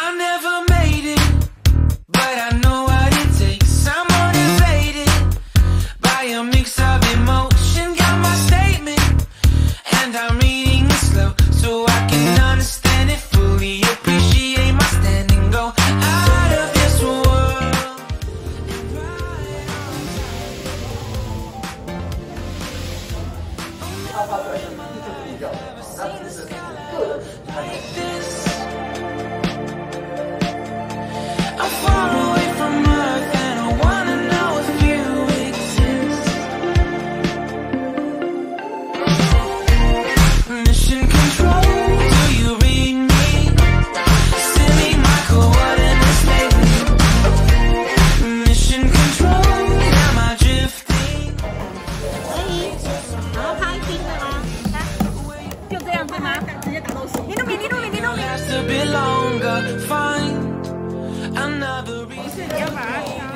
I never made it, but I know what it takes. I'm motivated by a mix of emotion. Got my statement, and I'm reading it slow so I can understand it fully. Appreciate my standing, go out of this world. 他发出来的第一个音调，它只是个人判断。 I'm far away from Earth and I wanna know if you exist. Mission control, do you read me? Send me my coordinates lately. Mission control, am I drifting? 可以，然后开心了吗？看，就这样对吗？直接打到手。你弄你。 Last a bit longer, find another reason. 不是，你要把它。